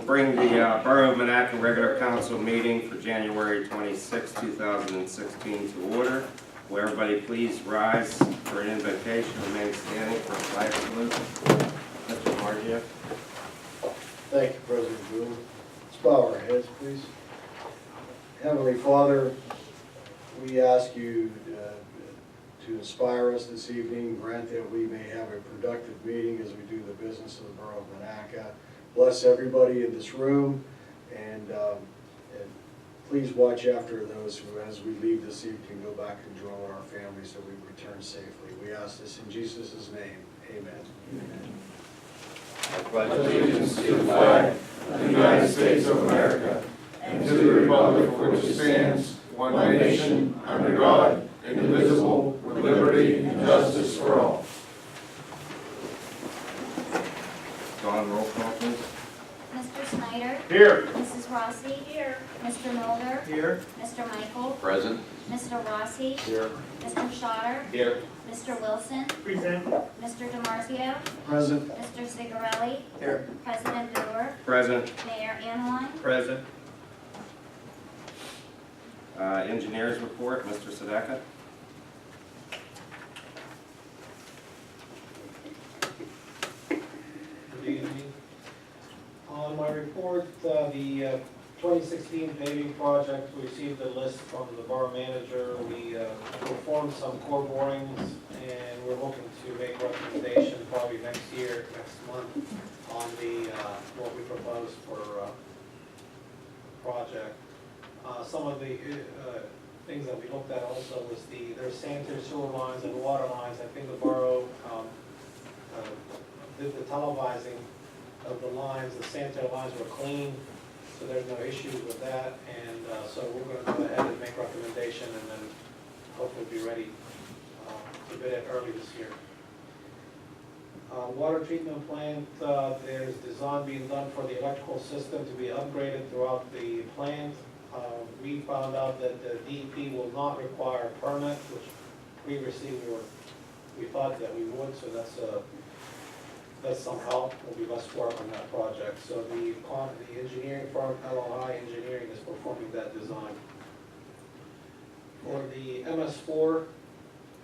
bring the Borough of Monaca regular council meeting for January 26, 2016 to order. Will everybody please rise for an invocation, remain standing for a flag salute. Mr. Margio. Thank you, President Boone. Let's bow our heads, please. Heavenly Father, we ask you to inspire us this evening, grant that we may have a productive meeting as we do the business of the Borough of Monaca. Bless everybody in this room, and please watch after those who, as we leave this evening, can go back and join our families so we return safely. We ask this in Jesus' name. Amen. Amen. I pledge allegiance to the flag of the United States of America and to the republic for which it stands, one nation, under God, indivisible, with liberty and justice for all. Dawn, roll call, please. Mr. Snyder? Here. Mrs. Rossi? Here. Mr. Mulder? Here. Mr. Michael? Present. Mr. Rossi? Here. Mr. Shotter? Here. Mr. Wilson? Present. Mr. DiMarzio? Present. Mr. Cigarelli? Here. President Brewer? Present. Mayor Amline? Present. Engineers report, Mr. Sadeka. Good evening. On my report, the 2016 paving project, we received a list from the borough manager. We performed some core borings, and we're looking to make recommendation probably next month, on the what we propose for project. Some of the things that we looked at also was there's sanitary sewer lines and water lines. I think the borough did the televising of the lines. The sanitary lines were clean, so there's no issues with that. And so we're going to go ahead and make recommendation, and then hopefully be ready to bid it early this year. Water treatment plant, there's design being done for the electrical system to be upgraded throughout the plant. We found out that the DEP will not require a permit, which previously we thought that we would, so that's some help. There'll be less work on that project. So the engineering firm, LOI Engineering, is performing that design. For the MS4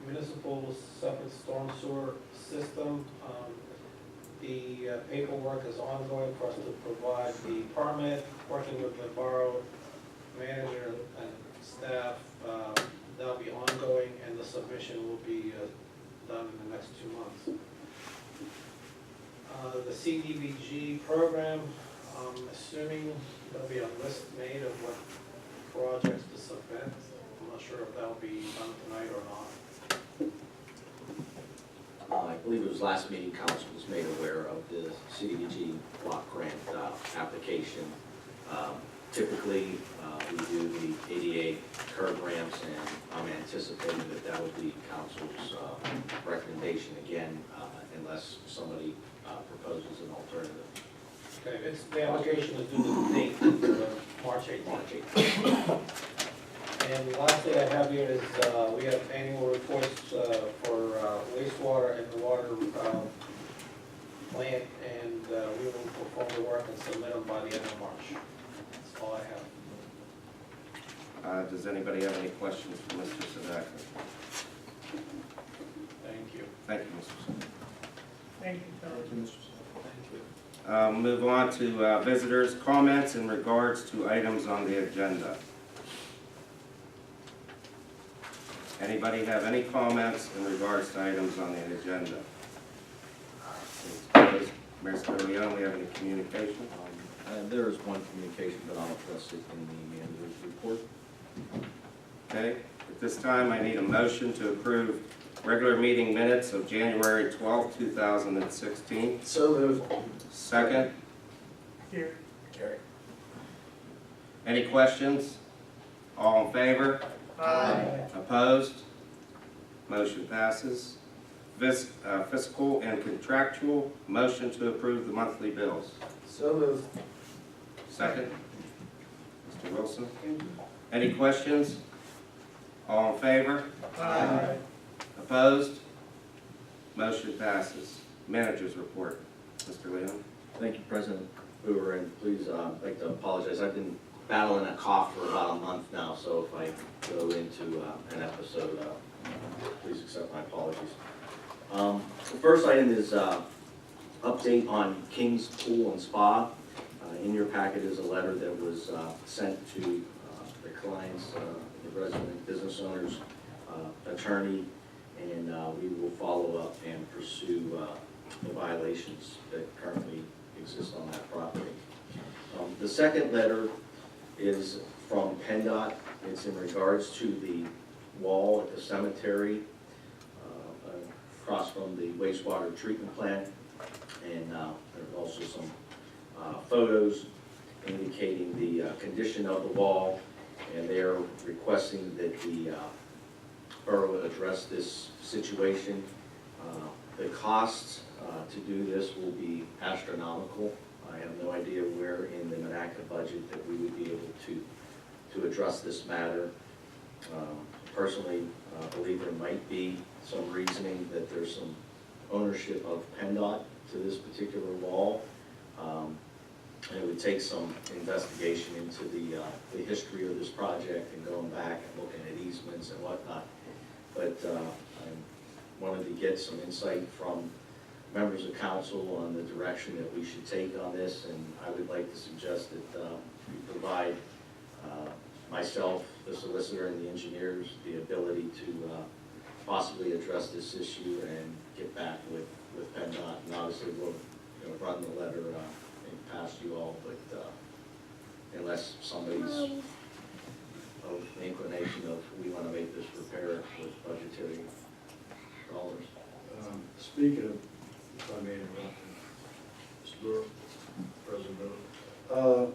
municipal separate storm sewer system, the paperwork is ongoing for us to provide the permit, working with the borough manager and staff. That'll be ongoing, and the submission will be done in the next 2 months. The CDBG program, I'm assuming there'll be a list made of what projects to submit. I'm not sure if that'll be done tonight or not. I believe it was last meeting, council was made aware of the CDBG block grant application. Typically, we do the ADA curb ramps, and I'm anticipating that would be council's recommendation again, unless somebody proposes an alternative. Okay, the application is due to the date, March 18th. And the last thing I have here is we have annual reports for wastewater and the water plant, and we will perform the work and submit them by the end of March. That's all I have. Does anybody have any questions for Mr. Sadeka? Thank you. Thank you, Mr. Sadeka. Thank you, Mr. Move on to visitors' comments in regards to items on the agenda. Anybody have any comments in regards to items on the agenda? Mayor Scarlett, we have any communication? There is one communication, but I'll address it in the manager's report. Okay, at this time I need a motion to approve regular meeting minutes of January 12, 2016. So moved. Second. Here. Carry. Any questions? All in favor? Aye. Opposed? Motion passes. Fiscal and contractual, motion to approve the monthly bills. So moved. Second. Mr. Wilson. Any questions? All in favor? Aye. Opposed? Motion passes. Managers report. Mr. Leon. Thank you, President. Brewer, and please, I'd like to apologize. I've been battling a cough for about a month now, so if I go into an episode, please accept my apologies. The first item is update on King's Pool and Spa. In your packet is a letter that was sent to the client's, the resident business owner's attorney, and we will follow up and pursue the violations that currently exist on that property. The second letter is from PennDOT. It's in regards to the wall at the cemetery across from the wastewater treatment plant. And there's also some photos indicating the condition of the wall, and they're requesting that the borough address this situation. The costs to do this will be astronomical. I have no idea where in the Monaca budget that we would be able to address this matter. Personally, believe there might be some reasoning that there's some ownership of PennDOT to this particular wall. And it would take some investigation into the history of this project and going back and looking at easements and whatnot. But I wanted to get some insight from members of council on the direction that we should take on this, and I would like to suggest that we provide myself, the solicitor, and the engineers the ability to possibly address this issue and get back with PennDOT. And obviously we'll run the letter past you all, but unless somebody's of inclination of we want to make this repair with budgetary dollars. Speaking of, if I may interrupt, Mr. Brewer, President Brewer,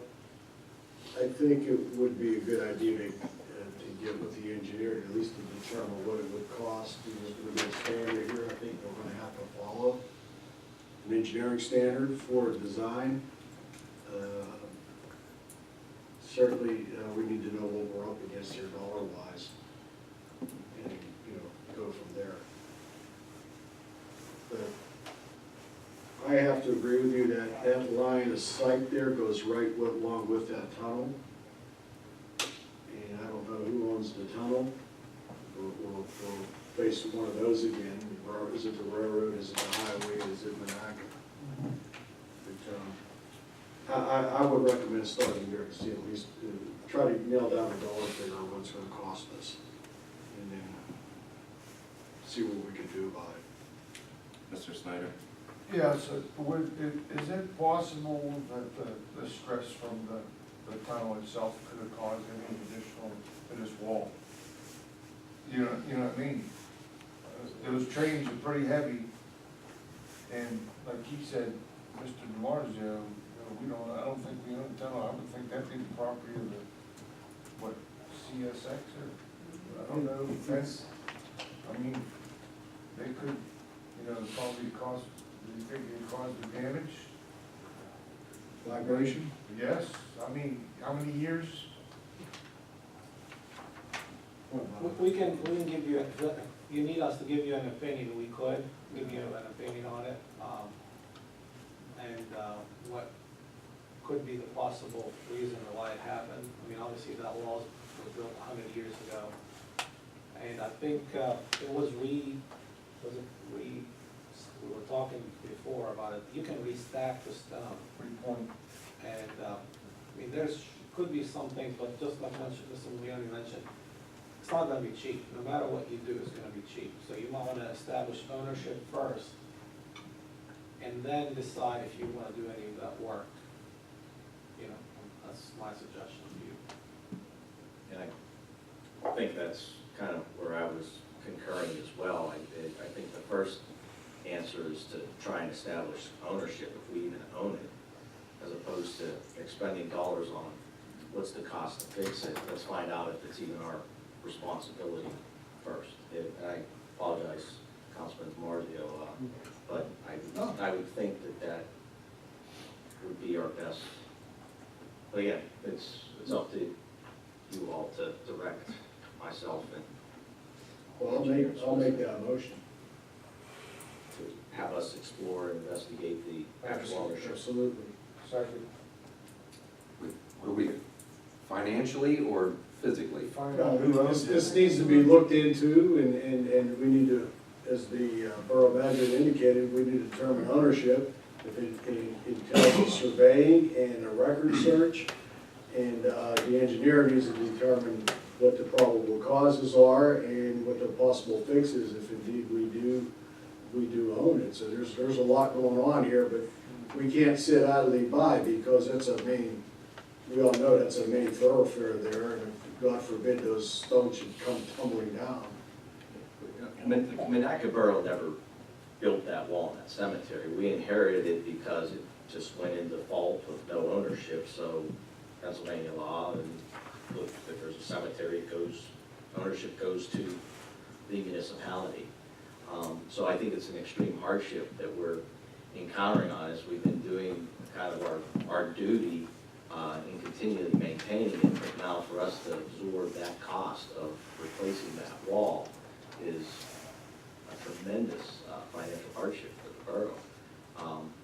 I think it would be a good idea to get with the engineer, at least to determine what it would cost. There's going to be a standard here, I think we're going to have to follow an engineering standard for design. Certainly, we need to know what we're up against here dollar-wise, and, go from there. But I have to agree with you that that line of sight there goes right along with that tunnel. And I don't know who owns the tunnel. We'll face one of those again. Is it the railroad, is it the highway, is it Monaca? But I would recommend starting there to see at least, try to nail down a dollar figure of what it's gonna cost us. And then see what we can do about it. Mr. Snyder? Yeah, so is it possible that the stress from the tunnel itself could have caused any additional to this wall? You know what I mean? Those trains are pretty heavy, and like he said, Mr. DiMarzio, I don't think we own the tunnel. I would think that'd be the property of the, CSX or, I don't know, that's, I mean, they could, probably cause, do you think it caused the damage? Vibration? Yes, I mean, how many years? We can give you, you need us to give you an opinion, we could give you an opinion on it. And what could be the possible reason why it happened. I mean, obviously that wall was built 100 years ago. And I think it was we were talking before about it, you can restack the stone. Good point. And, I mean, could be some things, but just like Mr. Leone mentioned, it's not gonna be cheap. No matter what you do, it's gonna be cheap. So you might wanna establish ownership first, and then decide if you wanna do any of that work. That's my suggestion to you. And I think that's kind of where I was concurring as well. I think the first answer is to try and establish ownership, if we even own it, as opposed to expending dollars on what's the cost to fix it. Let's find out if it's even our responsibility first. And I apologize, Councilman DiMarzio, but I would think that would be our best. But again, it's up to you all to direct myself and Well, I'll make that motion. to have us explore and investigate the actual ownership. Absolutely. Second. What do we, financially or physically? Find out who owns This it. needs to be looked into, and we need to, as the borough manager indicated, we need to determine ownership. If it entails surveying and a record search, and the engineer needs to determine what the probable causes are and what the possible fixes if indeed we do own it. So there's a lot going on here, but we can't sit idly by because that's a main, we all know that's a main thoroughfare there, and if, God forbid, those stones should come tumbling down. Monaca Borough never built that wall in that cemetery. We inherited it because it just went in default with no ownership, so Pennsylvania law, and if there's a cemetery, ownership goes to the municipality. So I think it's an extreme hardship that we're encountering on us. We've been doing kind of our duty in continually maintaining it, but now for us to absorb that cost of replacing that wall is a tremendous financial hardship for the borough.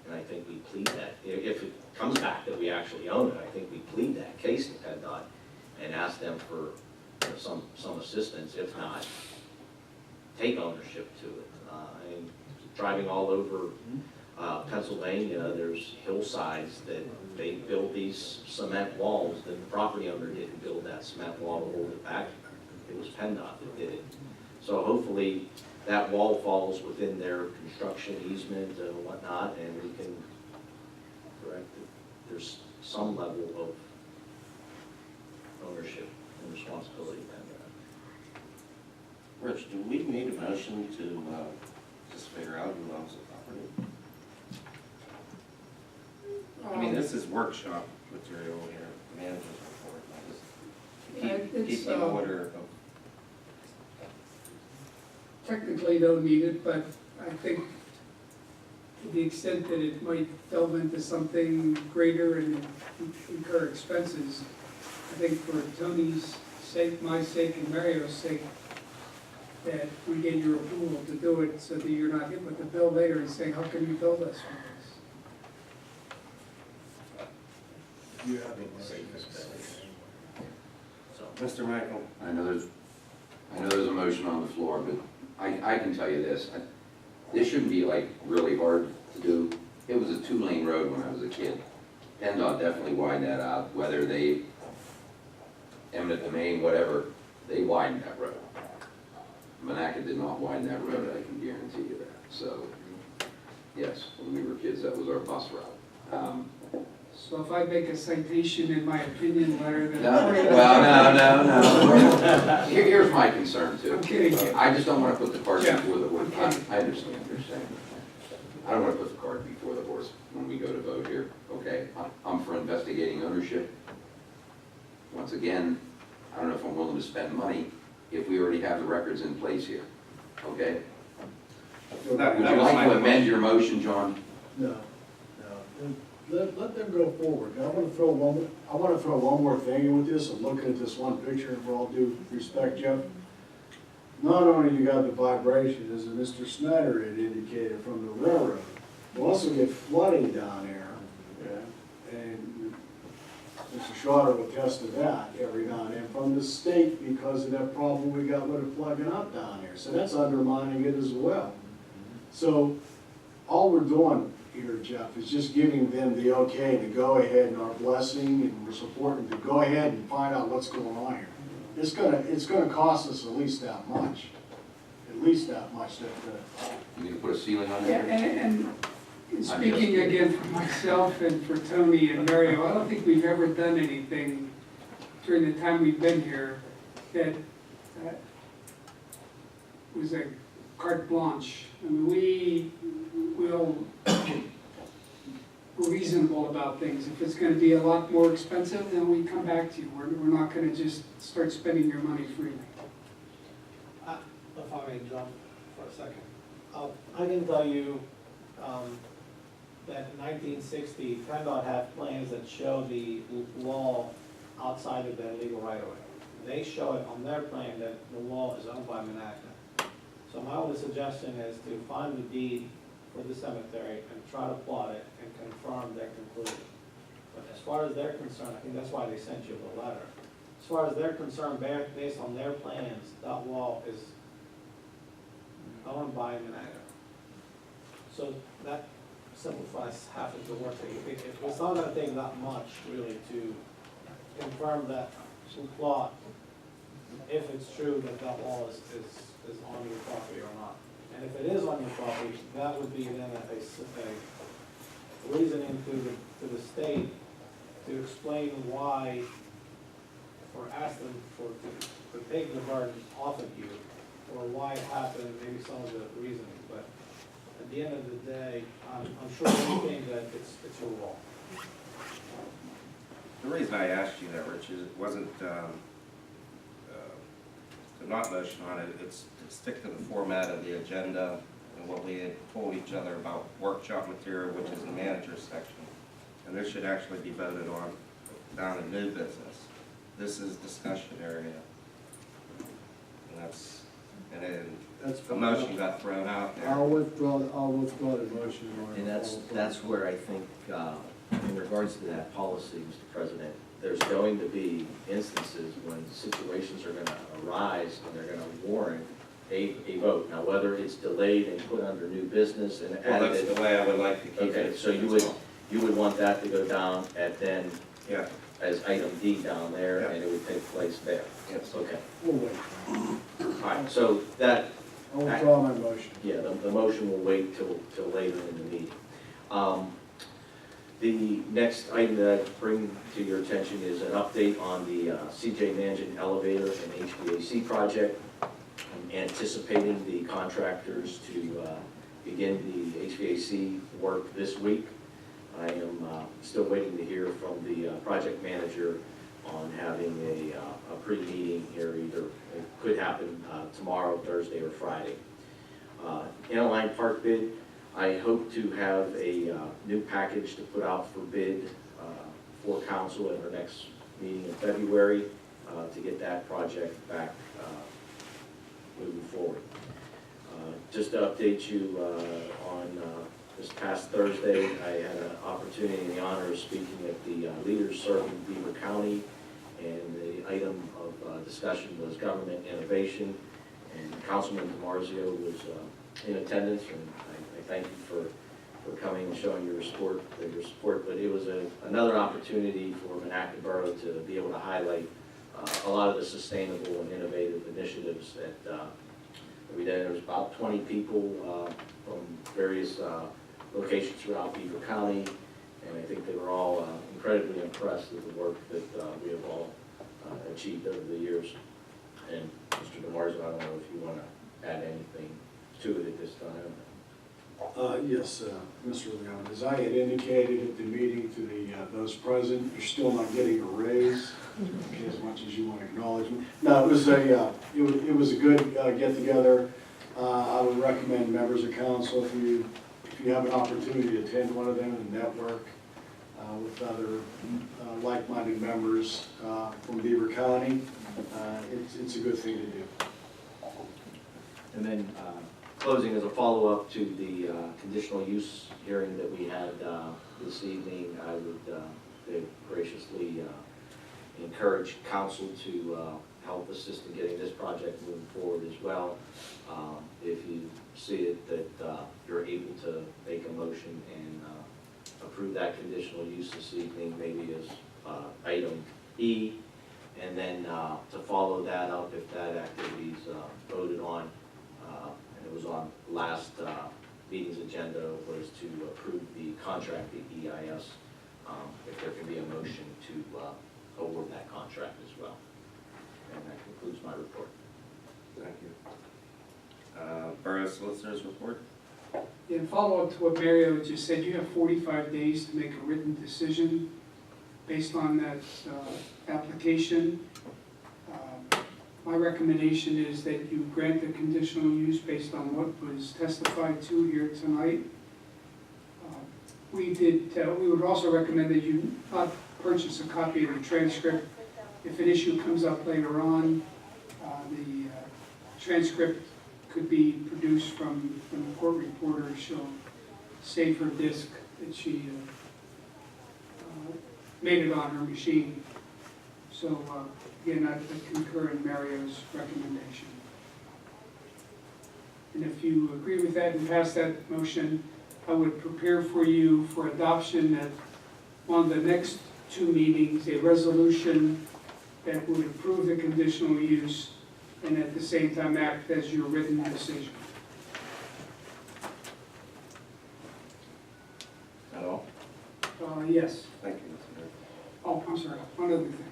And I think we plead that, if it comes back that we actually own it, I think we plead that case to PennDOT and ask them for some assistance, if not, take ownership to it. And driving all over Pennsylvania, there's hillsides that they build these cement walls, that the property owner didn't build that cement wall to hold it back. It was PennDOT that did it. So hopefully that wall falls within their construction easement and whatnot, and we can correct it. There's some level of ownership and responsibility in that. Rich, do we need a motion to just figure out who owns the property? I mean, this is workshop material here, manager's report. I just keep the order of. Technically don't need it, but I think to the extent that it might delve into something greater and incur expenses, I think for Tony's sake, my sake, and Mario's sake, that we get your approval to do it so that you're not hit with the bill later and saying, how can you bill us for this? You have a So, Mr. Michael, I know there's a motion on the floor, but I can tell you this, this shouldn't be like really hard to do. It was a 2-lane road when I was a kid. PennDOT definitely widened that out, whether they, eminent domain, whatever, they widened that road. Monaca did not widen that road, I can guarantee you that. So, yes, when we were kids, that was our bus route. So if I make a citation in my opinion letter that. No. Here's my concern too. I'm kidding. I just don't want to put the cart Yeah. before the horse. Okay. I understand what you're saying. I don't want to put the cart before the horse when we go to vote here, okay? I'm for investigating ownership. Once again, I don't know if I'm willing to spend money if we already have the records in place here, okay? That- Would that you was like my to amend question. your motion, John? No. Let them go forward. I want to throw one more thing in with this. I'm looking at this one picture, and for all due respect, Jeff. Not only you got the vibration, as Mr. Snyder had indicated, from the railroad, you also get flooding down there. Yeah. And Mr. Schroeder will attest to that every now and then from the state because of that problem we got with it plugging up down there. So that's undermining it as well. So all we're doing here, Jeff, is just giving them the okay to go ahead and our blessing, and we're supporting to go ahead and find out what's going on here. It's gonna cost us at least that much. You need to put a ceiling on Yeah, there? and speaking again for myself and for Tony and Mario, I don't think we've ever done anything during the time we've been here that was a carte blanche. I mean, we're reasonable about things. If it's gonna be a lot more expensive, then we come back to you. We're not gonna just start spending your money freely. If I may jump for a second. I can tell you that in 1960, PennDOT had plans that show the wall outside of their legal right-of-way. They show it on their plan that the wall is owned by Monaca. So my only suggestion is to find the deed for the cemetery and try to plot it and confirm their conclusion. But as far as they're concerned, I think that's why they sent you the letter. As far as they're concerned, based on their plans, that wall is owned by Monaco. So that simplifies half of the work that you think. It's not gonna take that much really to confirm that plot, if it's true that that wall is on your property or not. And if it is on your property, that would be then a reasoning to the state to explain why, or ask them to take the burden off of you, or why it happened, maybe some of the reasoning. But at the end of the day, I'm sure you think that it's your wall. The reason I asked you that, Rich, is it wasn't to not motion on it, it's to stick to the format of the agenda and what we had told each other about workshop material, which is the manager's section. And this should actually be voted on down in new business. This is discussion area. And then the motion got thrown out there. I'll withdraw the motion. And that's where I think, in regards to that policy, Mr. President, there's going to be instances when situations are gonna arise and they're gonna warrant a vote. Now, whether it's delayed and put under new business and Well, that's added. the way I would like to keep it. Okay, so you would want that to go down at then, Yeah, as item D down there, Yeah. and it would take place there. yes. Okay, We'll wait. all right, so that, I'll withdraw my motion. yeah, the motion will wait till later in the meeting. The next item that I bring to your attention is an update on the CJ Mansion elevator and HVAC project. I'm anticipating the contractors to begin the HVAC work this week. I am still waiting to hear from the project manager on having a pre-meeting here, either, it could happen tomorrow, Thursday, or Friday. Interline Park bid, I hope to have a new package to put out for bid for council at our next meeting in February to get that project back moving forward. Just to update you on this past Thursday, I had an opportunity and the honor of speaking at the Leaders Serving Beaver County, and the item of discussion was government innovation, and Councilman DiMarzio was in attendance, and I thank you for coming and showing your support, but it was another opportunity for Monaco Borough to be able to highlight a lot of the sustainable and innovative initiatives that we did. There was about 20 people from various locations throughout Beaver County, and I think they were all incredibly impressed with the work that we have all achieved over the years. And Mr. DiMarzio, I don't know if you want to add anything to it at this time. Yes, Mr. Leon, as I had indicated at the meeting to those present, you're still not getting a raise, as much as you want acknowledgement. No, it was a good get-together. I would recommend members of council, if you have an opportunity to attend one of them and network with other like-minded members from Beaver County, it's a good thing to do. And then closing as a follow-up to the conditional use hearing that we had this evening, I would graciously encourage council to help assist in getting this project moving forward as well. If you see it that you're able to make a motion and approve that conditional use this evening, maybe as item E, and then to follow that up if that activity is voted on, and it was on last meeting's agenda, was to approve the contract, the EIS, if there can be a motion to award that contract as well. And that concludes my report. Thank you. Borough Solicitor's report? In follow-up to what Mario just said, you have 45 days to make a written decision based on that application. My recommendation is that you grant the conditional use based on what was testified to here tonight. We would also recommend that you not purchase a copy of the transcript. If an issue comes up later on, the transcript could be produced from the court reporter. She'll save her disk that she made it on her machine. So, again, I concur in Mario's recommendation. And if you agree with that and pass that motion, I would prepare for you for adoption at one of the next 2 meetings, a resolution that would approve the conditional use and at the same time act as your written decision. At all? Yes. Thank you, Mr. Mayor. Oh, I'm sorry, one other thing.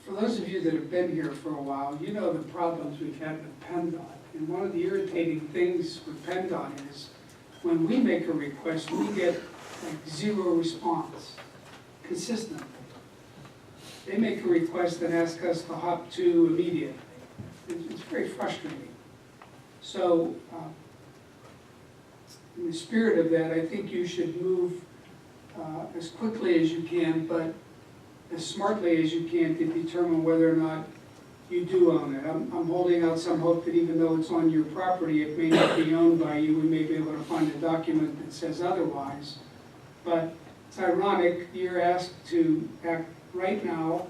For those of you that have been here for a while, you know the problems we've had with PennDOT. And one of the irritating things with PennDOT is when we make a request, we get like 0 response consistently. They make a request and ask us to hop to immediately. It's very frustrating. So, in the spirit of that, I think you should move as quickly as you can, but as smartly as you can to determine whether or not you do own it. I'm holding out some hope that even though it's on your property, it may not be owned by you. We may be able to find a document that says otherwise. But it's ironic, you're asked to act right now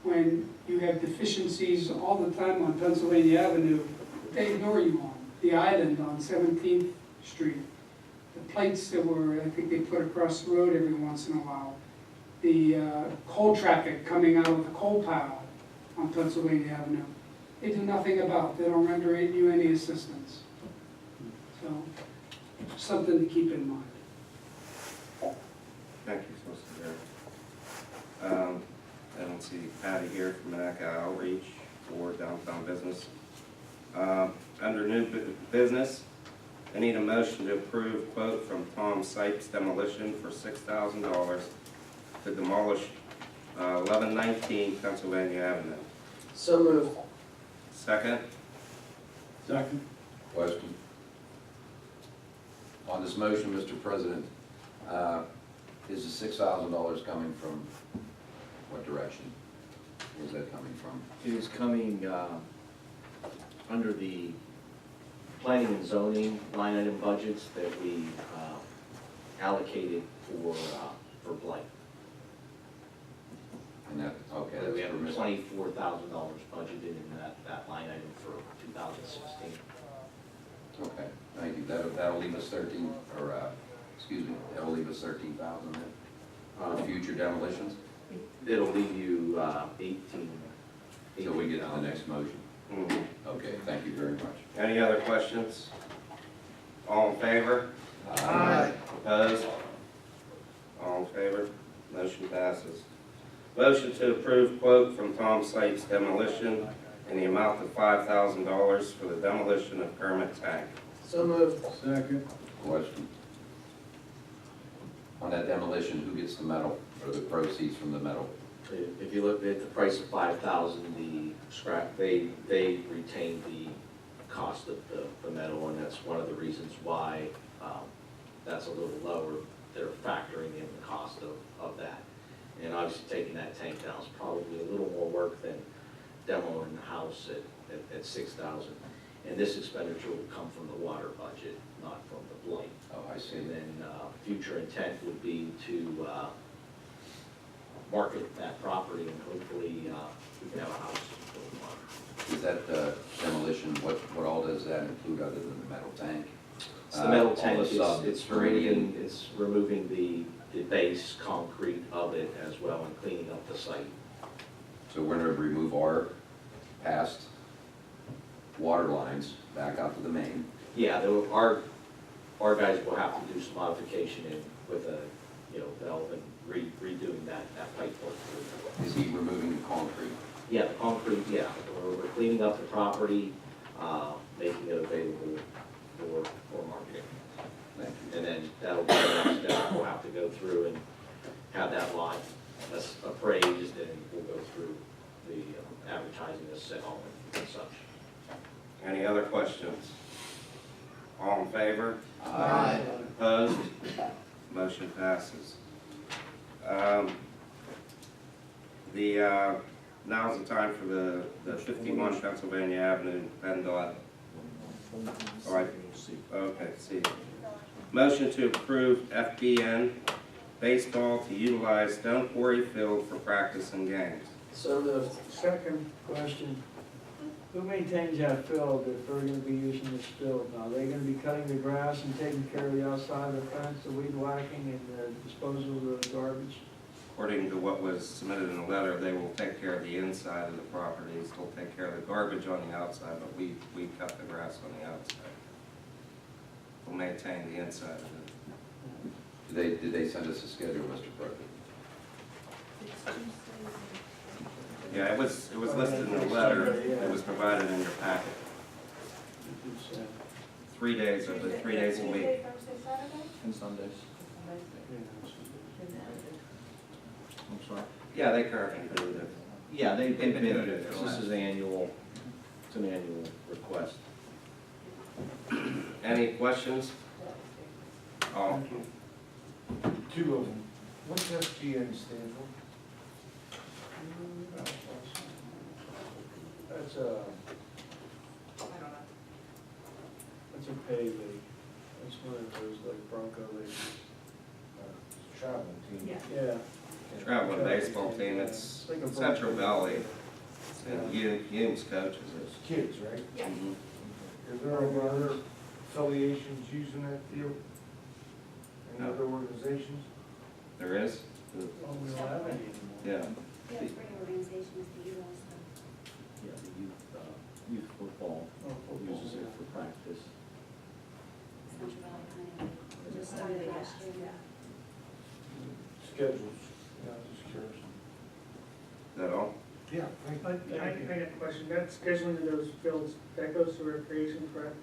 when you have deficiencies all the time on Pennsylvania Avenue that they ignore you on. The island on 17th Street, the plates that were, I think they put across the road every once in a while, the coal traffic coming out of the coal pile on Pennsylvania Avenue. They do nothing about. They don't render you any assistance. So, something to keep in mind. Thank you, Solicitor Barrett. I don't see Patty here from Monaca Outreach or Downtown Business. Under new business, I need a motion to approve quote from Tom Sipes Demolition for $6,000 to demolish 1119 Pennsylvania Avenue. So moved. Second? Second. Question? On this motion, Mr. President, is the $6,000 coming from what direction? Where's that coming from? It is coming under the planning and zoning line item budgets that we allocated for blight. And that, okay, that's We have for Ms. $24,000 budgeted in that line item for 2016. Okay, thank you. That'll leave us 13, or, excuse me, that'll leave us 13,000 then for future demolitions It'll leave you 18. until we get to the next motion. Mhm. Okay, thank you very much. Any other questions? All in favor? Aye. Opposed? All in favor? Motion passes. Motion to approve quote from Tom Sipes Demolition in the amount of $5,000 for the demolition of Kermit Tank. So moved. Second. Question? On that demolition, who gets the metal, or the proceeds from the metal? If you look at the price of 5,000, the scrap, they retain the cost of the metal, and that's one of the reasons why that's a little lower. They're factoring in the cost of that. And obviously taking that tank down is probably a little more work than demoing the house at 6,000. And this expenditure will come from the water budget, not from the blight. Oh, I see. And then future intent would be to market that property and hopefully we can have a house for the water. Is that demolition, what all does that include other than the metal tank? So the metal All tank, the it's subterranean- removing the base concrete of it as well and cleaning up the site. So we're gonna remove our past water lines back out to the main. Yeah, our guys will have to do some modification with a, valve and redoing that pipe work. Is he removing the concrete? Yeah, the concrete, yeah, we're cleaning up the property, making it available for marketing. Thank you. And then that'll be the next step, we'll have to go through and have that lot that's appraised, and we'll go through the advertising, the sale and such. Any other questions? All in favor? Aye. Opposed? Motion passes. Now's the time for the 51 Pennsylvania Avenue, PennDOT. All right, okay, see. Motion to approve FBN baseball to utilize Stone Quarry Field for practice and games. So moved. Second question, who maintains that field if we're gonna be using this field now? Are they gonna be cutting the grass and taking care of the outside of the fence, the weed whacking and the disposal of the garbage? According to what was submitted in the letter, they will take care of the inside of the property, still take care of the garbage on the outside, but we cut the grass on the outside. We'll maintain the inside of it. Did they send us a schedule, Mr. President? Yeah, it was listed in the letter, it was provided in your packet. 3 days of it, 3 days a week. Tuesday, Thursday, Saturday? And Sundays. I'm sorry? Yeah, they currently do it. Yeah, they've been, They've been doing it for the this last- is annual, it's an annual request. Any questions? All, Two of them. What's FGN stand for? That's a pay league. That's one of those like Bronco leagues. Traveling team. Yeah. traveling baseball team, it's Like a Central Bronco. Valley, and Hume's coaches It's kids, right? it. Mhm. Is there any other affiliations using that field? Any No. other organizations? There is? Oh, we don't have any anymore. Yeah. Yeah, three organizations that utilize them. Yeah, the youth football Oh, football, uses it yeah. for practice. Central Valley Planning. We just started last year. Schedules, yeah, just curious. Is that all? Yeah, I got a question, that scheduling of those fields, that goes to recreation, correct?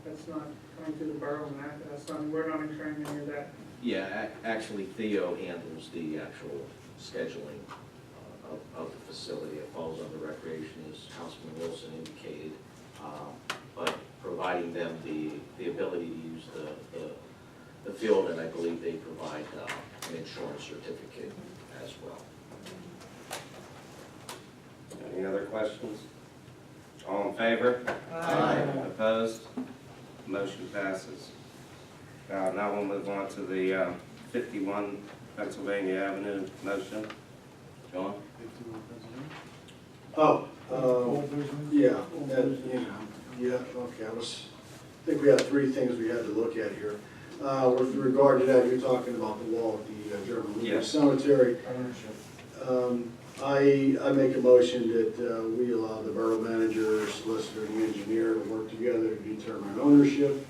That's not coming through the borough and that's not, we're not incurring any of that. Yeah, actually Theo handles the actual scheduling of the facility. It falls under recreation, as Councilman Wilson indicated. But providing them the ability to use the field, and I believe they provide an insurance certificate as well. Any other questions? All in favor? Aye. Opposed? Motion passes. Now we'll move on to the 51 Pennsylvania Avenue motion. John? Oh, Old business? yeah, that, yeah, okay, I think we have three things we had to look at here. With regard to that, you're talking about the wall at the German Lutheran Yes. Cemetery. Ownership. I make a motion that we allow the borough manager, solicitor, and the engineer to work together to determine ownership.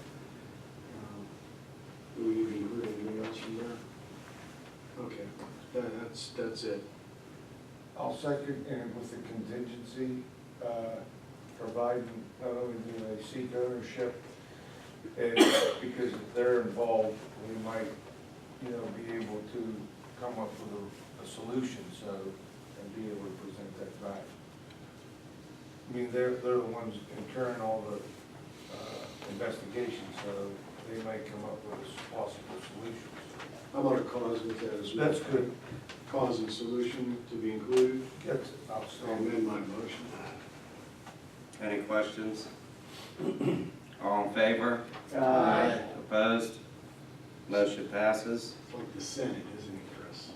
Do we need to include anything else from there? Okay, that's it. I'll second, and with the contingency, providing not only do they seek ownership, and because if they're involved, we might, be able to come up with a solution, so, and be able to present that back. I mean, they're the ones incurring all the investigation, so they might come up with possible solutions. How about a cause with that as well? That's good. Cause and solution to be included. That's I'll outstanding. amend my motion. Any questions? All in favor? Aye. Opposed? Motion passes. It's like the Senate, isn't it, Chris?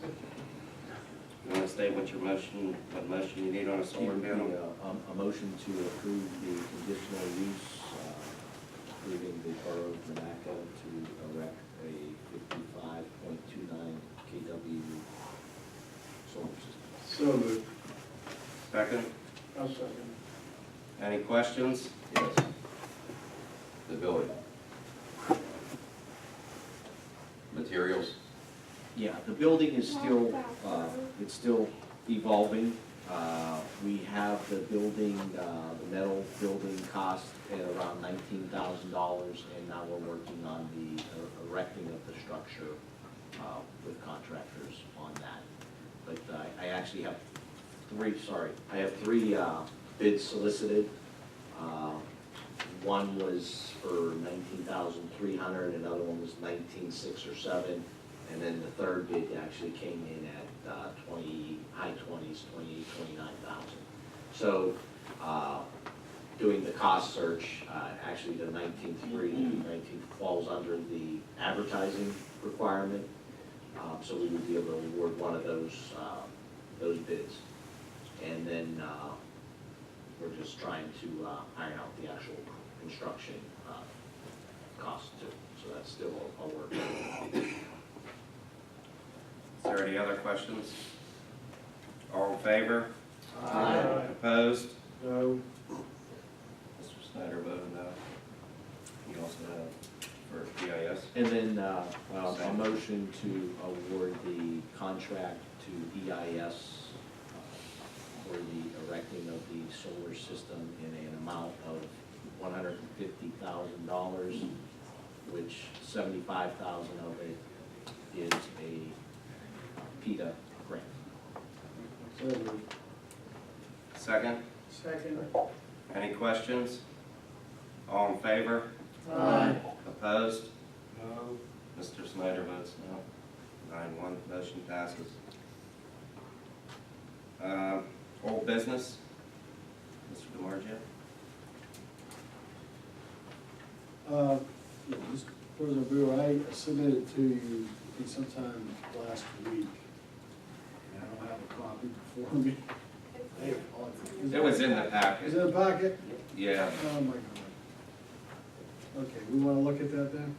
You want to state what what motion you need on a solar panel? A motion to approve the conditional use, approving the borough of Monaco to erect a 55.29 kW solar system. So moved. Second? I'll second. Any questions? Yes. The building. Materials, Yeah, the building is still, it's still evolving. We have the building, the metal building cost at around $19,000, and now we're working on the erecting of the structure with contractors on that. But I actually have three bids solicited. One was for $19,300, another one was $19,600 or $19,700, and then the third bid actually came in at high 20s, $28,000, $29,000. So doing the cost search, actually the 19.3 falls under the advertising requirement. So we would be able to award one of those bids. And then we're just trying to iron out the actual construction cost too. So that's still a work. Is there any other questions? All in favor? Aye. Opposed? No. Mr. Snyder voted no. You also have for GIS. And then a motion to award the contract to EIS for the erecting of the solar system in an amount of $150,000, which $75,000 of it is a PETA grant. So moved. Second, Second. any questions? All in favor? Aye. Opposed? No. Mr. Snyder votes no. 9-1, motion passes. Old business? Mr. DeMargio? Mr. President Brewer, I submitted to you, I think sometime last week, and I don't have a copy before me. It was in the Is packet. it in the packet? Yeah. Oh, my God. Okay, we wanna look at that then?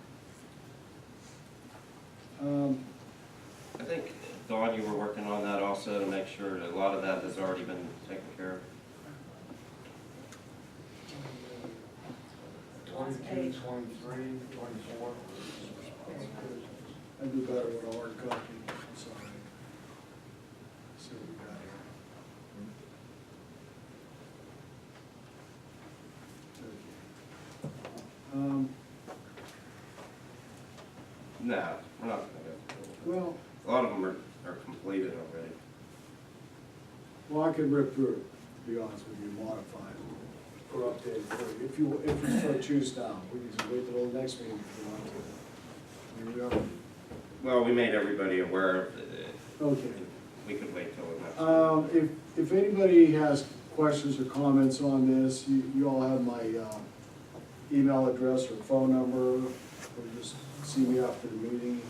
I think, Dawn, you were working on that also to make sure that a lot of that has already been taken care of. 22, 23, 24. I'd do better with a hard copy, I'm sorry. Let's see what we got here. Okay. No, we're not gonna go through it. Well, A lot of them are completed already. well, I could rip through it, to be honest with you, modify it, or update it for you. If you so choose now, we can just wait till the next meeting if you want to. I mean, we are, Well, we made everybody aware of it. okay. We could wait till the next. If anybody has questions or comments on this, you all have my email address or phone number, or just see me after the meeting, and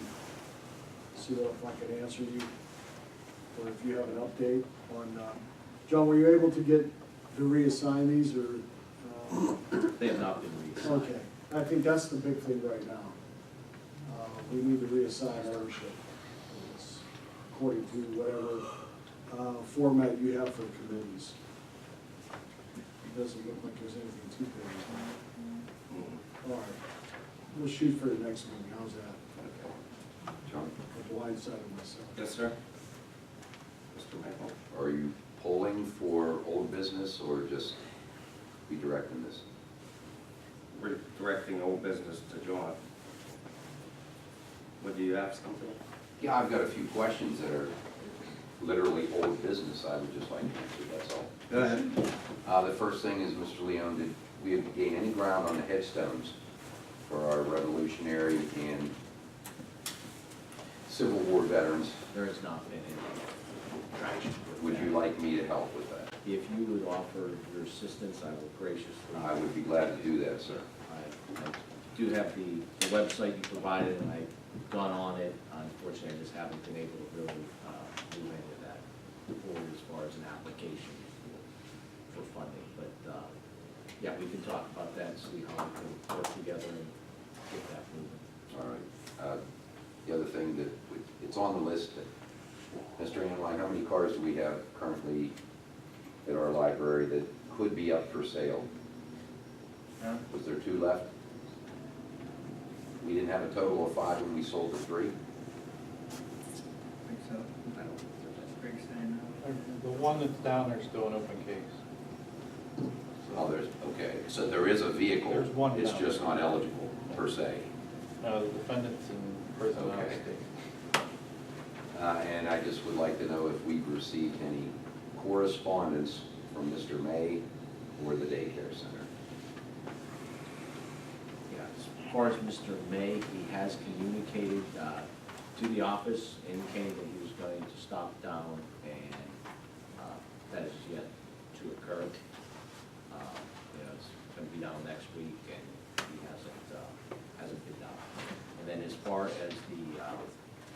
see if I can answer you, or if you have an update on, John, were you able to reassign these, or? They have not been reassigned. Okay, I think that's the big thing right now. We need to reassign ownership, It's according to whatever format you have for committees. It doesn't look like there's anything too big. Mhm. All right, we'll shoot for the next meeting, how's that? Okay. John? I blindsided myself. Yes, sir? Mr. Michael? Are you polling for old business or just redirecting this? We're directing old business to John. Would you have something? Yeah, I've got a few questions that are literally old business I would just like to answer, that's all. Go ahead. The first thing is, Mr. Leon, did we gain any ground on the headstones for our Revolutionary and Civil War veterans? There has not been any traction with Would that. you like me to help with that? If you would offer your assistance, I will graciously. I would be glad to do that, sir. I do have the website you provided, and I've gone on it. Unfortunately, I just haven't been able to really move into that forward as far as an application for funding. But, yeah, we can talk about that, see how we can work together and get that moving. All right. The other thing that, it's on the list, Mr. Anwine, how many cars do we have currently at our library that could be up for sale? Yeah. Was there 2 left? We didn't have a total of 5 when we sold the 3? I think so. I don't think there's a big stand now. The one that's down there's still an open case. Oh, there's, okay, so there is a vehicle. There's one It's down just there. not eligible, per se. No, the defendant's in prison out of Okay. state. And I just would like to know if we've received any correspondence from Mr. May or the daycare center. Yeah, as far as Mr. May, he has communicated to the office, indicating that he was going to stop down, and that is yet to occur. You know, it's gonna be done next week, and he hasn't been done. And then as far as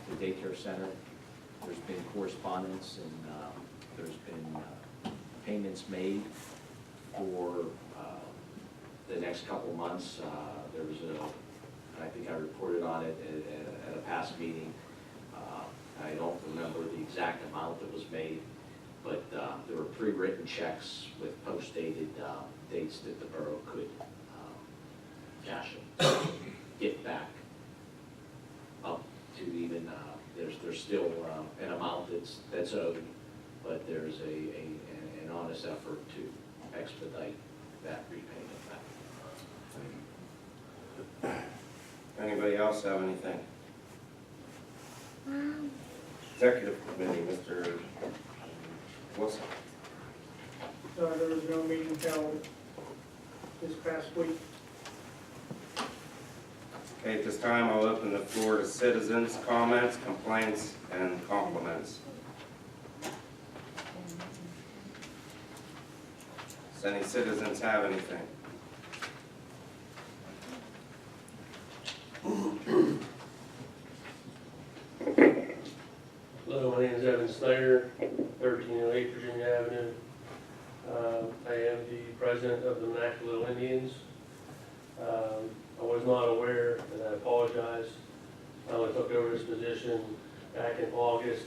the daycare center, there's been correspondence and there's been payments made for the next couple of months. There was I think I reported on it at a past meeting. I don't remember the exact amount that was made, but there were pre-written checks with post-dated dates that the borough could cash it, get back up to even, there's still an amount that's owed, but there's an honest effort to expedite that repayment back. Anybody else have anything? Executive Committee, Mr. Wilson. There was no meeting held this past week. Okay, at this time, I'll open the floor to citizens' comments, complaints, and compliments. Does any citizens have anything? Hello, my name is Evan Snyder, 1308 Virginia Avenue. I am the president of the Monaca Little Indians. I was not aware, and I apologize. I only took over this position back in August,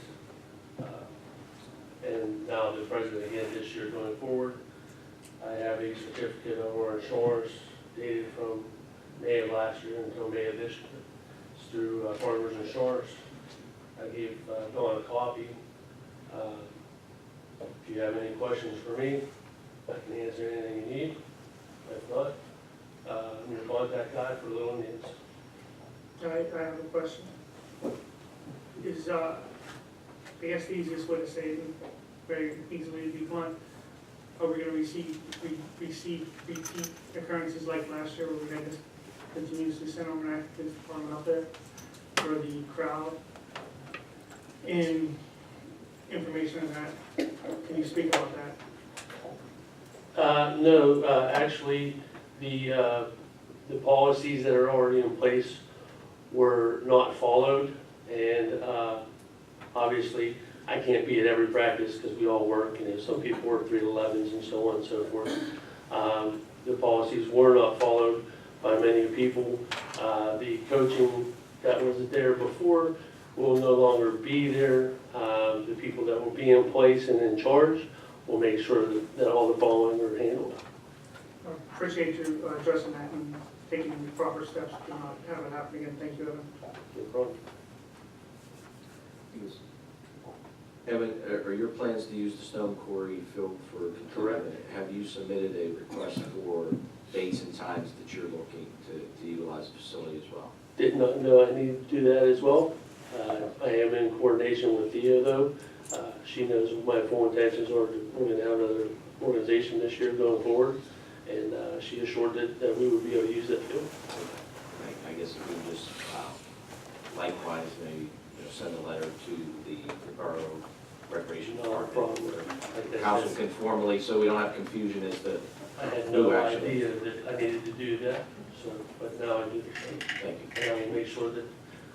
and now the president again this year going forward. I have a certificate of our insurance dated from May of last year until May of this year. It's through Farmers Insurance. I gave Dawn a copy. If you have any questions for me, I can answer anything you need. If not, I'm your contact guy for Little Indians. I have a question. Is, I guess the easiest way to say it, very easily to be blunt, are we gonna receive repeat occurrences like last year where we had to continuously send our active department up there for the crowd? And information on that, can you speak about that? No, actually, the policies that are already in place were not followed, and obviously, I can't be at every practice because we all work, and some people work 3 to 11s and so on and so forth. The policies were not followed by many people. The coaching that was there before will no longer be there. The people that will be in place and in charge will make sure that all the following are handled. I appreciate you addressing that and taking the proper steps to not have it happen again. Thank you, Evan. No problem. Evan, are your plans to use the stone quarry filled for? Correct. Have you submitted a request for dates and times that you're looking to utilize the facility as well? Did not know I needed to do that as well. I am in coordination with Thea though. She knows what my full intentions are. We're going to have another organization this year going forward, and she assured that we would be able to use that field. I guess if we just likewise maybe send a letter to the borough recreation No department. problem. Or council conformally, so we don't have confusion as to. I had no No action. idea that I needed to do that, so, but now I do. Thank you. And I will make sure that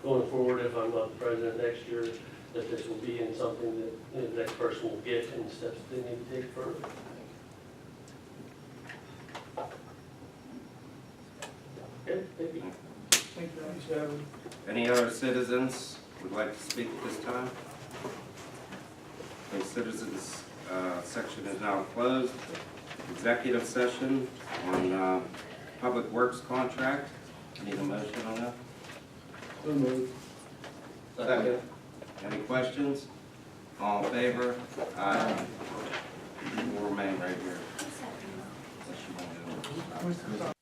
going forward, if I'm not the president next year, that this will be in something that the next person will get and steps they need to take further. Okay, thank you. Thank you, Evan. Any other citizens would like to speak at this time? The citizens section is now closed. Executive session on public works contract. Need a motion on that? So moved. Second. Any questions? All in favor? Aye. We'll remain right here. Unless you want to do it.